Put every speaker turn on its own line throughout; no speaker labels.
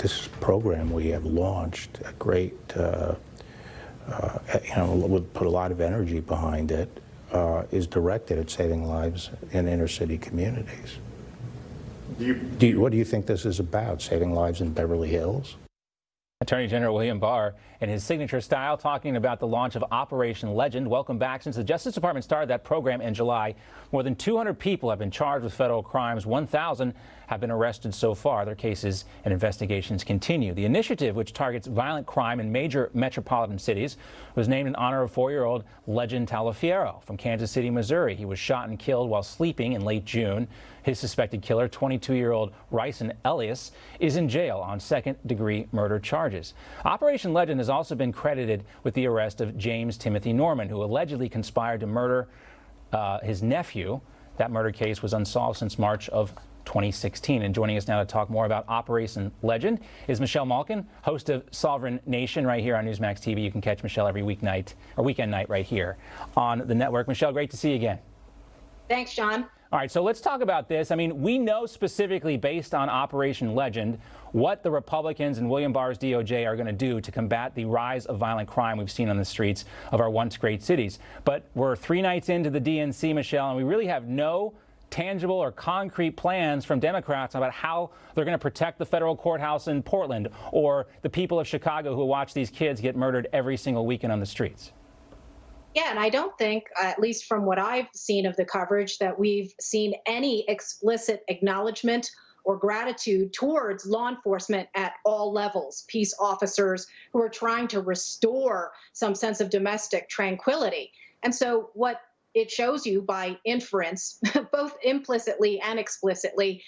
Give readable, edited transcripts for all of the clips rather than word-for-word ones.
this program we have launched, a great, we'll put a lot of energy behind it, is directed at saving lives in inner city communities. What do you think this is about, saving lives in Beverly Hills?
Attorney General William Barr, in his signature style, talking about the launch of Operation Legend. Welcome back. Since the Justice Department started that program in July, more than 200 people have been charged with federal crimes. 1,000 have been arrested so far. Their cases and investigations continue. The initiative, which targets violent crime in major metropolitan cities, was named in honor of 4-year-old Legend Talafiero from Kansas City, Missouri. He was shot and killed while sleeping in late June. His suspected killer, 22-year-old Ryson Elias, is in jail on second-degree murder charges. Operation Legend has also been credited with the arrest of James Timothy Norman, who allegedly conspired to murder his nephew. That murder case was unsolved since March of 2016. And joining us now to talk more about Operation Legend is Michelle Malkin, host of Sovereign Nation, right here on Newsmax TV. You can catch Michelle every weeknight or weekend night right here on the network. Michelle, great to see you again.
Thanks, John.
All right, so let's talk about this. I mean, we know specifically based on Operation Legend what the Republicans and William Barr's DOJ are going to do to combat the rise of violent crime we've seen on the streets of our once great cities. But we're 3 nights into the DNC, Michelle, and we really have no tangible or concrete plans from Democrats about how they're going to protect the federal courthouse in Portland or the people of Chicago who watch these kids get murdered every single weekend on the streets.
Yeah, and I don't think, at least from what I've seen of the coverage, that we've seen any explicit acknowledgement or gratitude towards law enforcement at all levels, peace officers who are trying to restore some sense of domestic tranquility. And so what it shows you by inference, both implicitly and explicitly,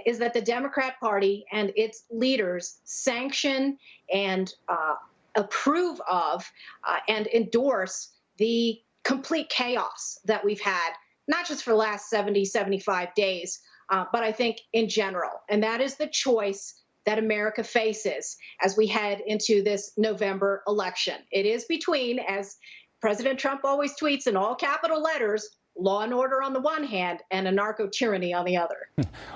is that the Democrat Party and its leaders sanction and approve of and endorse the complete chaos that we've had, not just for the last 70, 75 days, but I think in general. And that is the choice that America faces as we head into this November election. It is between, as President Trump always tweets in all capital letters, law and order on the one hand and anarcho-tyranny on the other.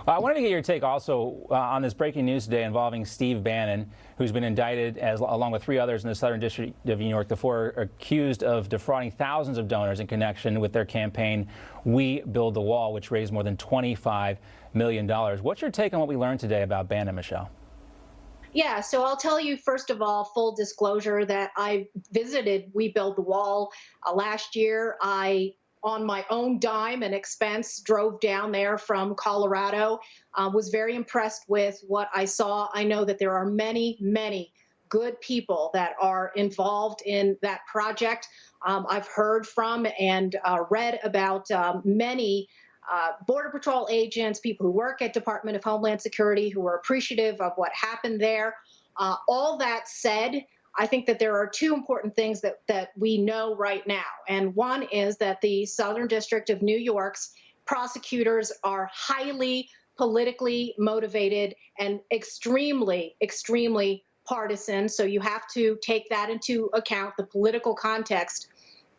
I wanted to get your take also on this breaking news today involving Steve Bannon, who's been indicted along with 3 others in the Southern District of New York. The 4 are accused of defrauding thousands of donors in connection with their campaign, We Build the Wall, which raised more than $25 million. What's your take on what we learned today about Bannon, Michelle?
Yeah, so I'll tell you, first of all, full disclosure, that I visited We Build the Wall last year. I, on my own dime and expense, drove down there from Colorado, was very impressed with what I saw. I know that there are many, many good people that are involved in that project. I've heard from and read about many Border Patrol agents, people who work at Department of Homeland Security who are appreciative of what happened there. All that said, I think that there are 2 important things that we know right now. And one is that the Southern District of New York's prosecutors are highly politically motivated and extremely, extremely partisan. So you have to take that into account, the political context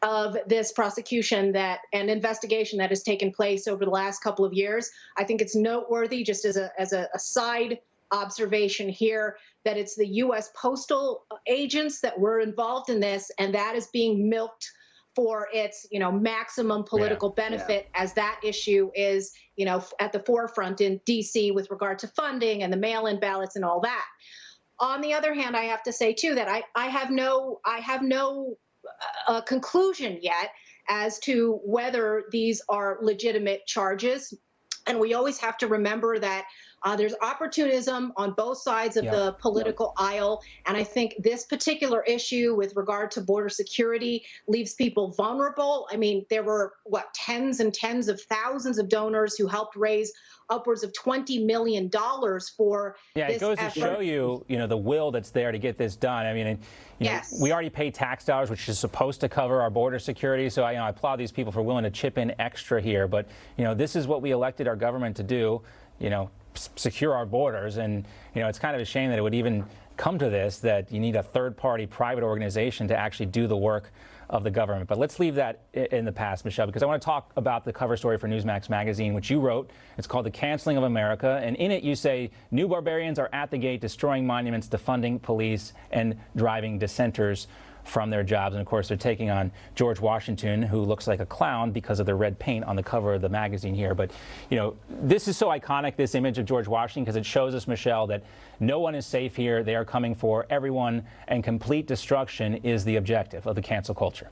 of this prosecution and investigation that has taken place over the last couple of years. I think it's noteworthy, just as a side observation here, that it's the U.S. postal agents that were involved in this, and that is being milked for its, maximum political benefit, as that issue is, at the forefront in D.C. with regard to funding and the mail-in ballots and all that. On the other hand, I have to say too that I have no conclusion yet as to whether these are legitimate charges. And we always have to remember that there's opportunism on both sides of the political aisle. And I think this particular issue with regard to border security leaves people vulnerable. I mean, there were, tens and tens of thousands of donors who helped raise upwards of $20 million for this
it goes
effort.
to show you, the will that's there to get this done. I mean, we already pay tax dollars, which is supposed to cover our border security. So I applaud these people for willing to chip in extra here. But, this is what we elected our government to do, secure our borders. And, it's kind of a shame that it would even come to this, that you need a third-party private organization to actually do the work of the government. But let's leave that in the past, Michelle, because I want to talk about the cover story for Newsmax magazine, which you wrote. It's called The Canceling of America. And in it, you say new barbarians are at the gate, destroying monuments, defunding police, and driving dissenters from their jobs. And of course, they're taking on George Washington, who looks like a clown because of the red paint on the cover of the magazine here. But, you know, this is so iconic, this image of George Washington, because it shows us, Michelle, that no one is safe here. They are coming for everyone, and complete destruction is the objective of the cancel culture.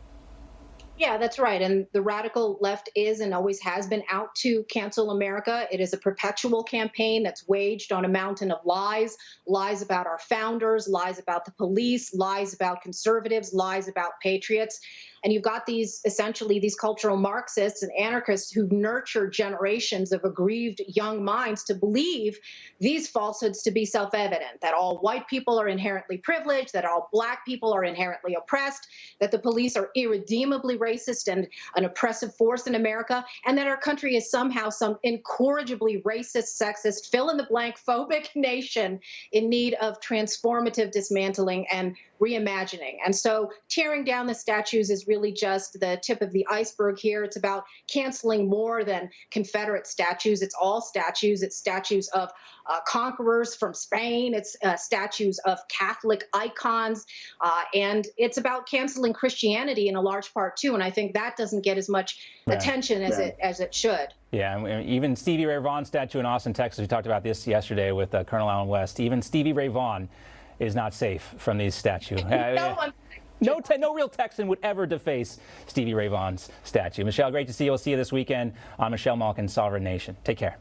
Yeah, that's right. And the radical left is and always has been out to cancel America. It is a perpetual campaign that's waged on a mountain of lies, lies about our founders, lies about the police, lies about conservatives, lies about patriots. And you've got essentially these cultural Marxists and anarchists who've nurtured generations of aggrieved young minds to believe these falsehoods to be self-evident, that all white people are inherently privileged, that all black people are inherently oppressed, that the police are irredeemably racist and an oppressive force in America, and that our country is somehow some incorrigibly racist, sexist, fill-in-the-blank phobic nation in need of transformative dismantling and reimagining. And so tearing down the statues is really just the tip of the iceberg here. It's about canceling more than Confederate statues. It's all statues. It's statues of conquerors from Spain. It's statues of Catholic icons. And it's about canceling Christianity in a large part, too. And I think that doesn't get as much attention as it should.
Yeah, and even Stevie Ray Vaughan's statue in Austin, Texas, we talked about this yesterday with Colonel Allen West. Even Stevie Ray Vaughan is not safe from these statues. No real Texan would ever deface Stevie Ray Vaughan's statue. Michelle, great to see you. We'll see you this weekend on Michelle Malkin, Sovereign Nation. Take care.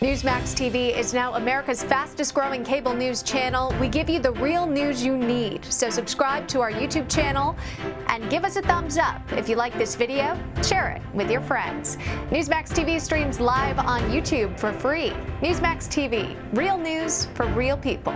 Newsmax TV is now America's fastest growing cable news channel. We give you the real news you need. So subscribe to our YouTube channel and give us a thumbs up. If you like this video, share it with your friends. Newsmax TV streams live on YouTube for free. Newsmax TV, real news for real people.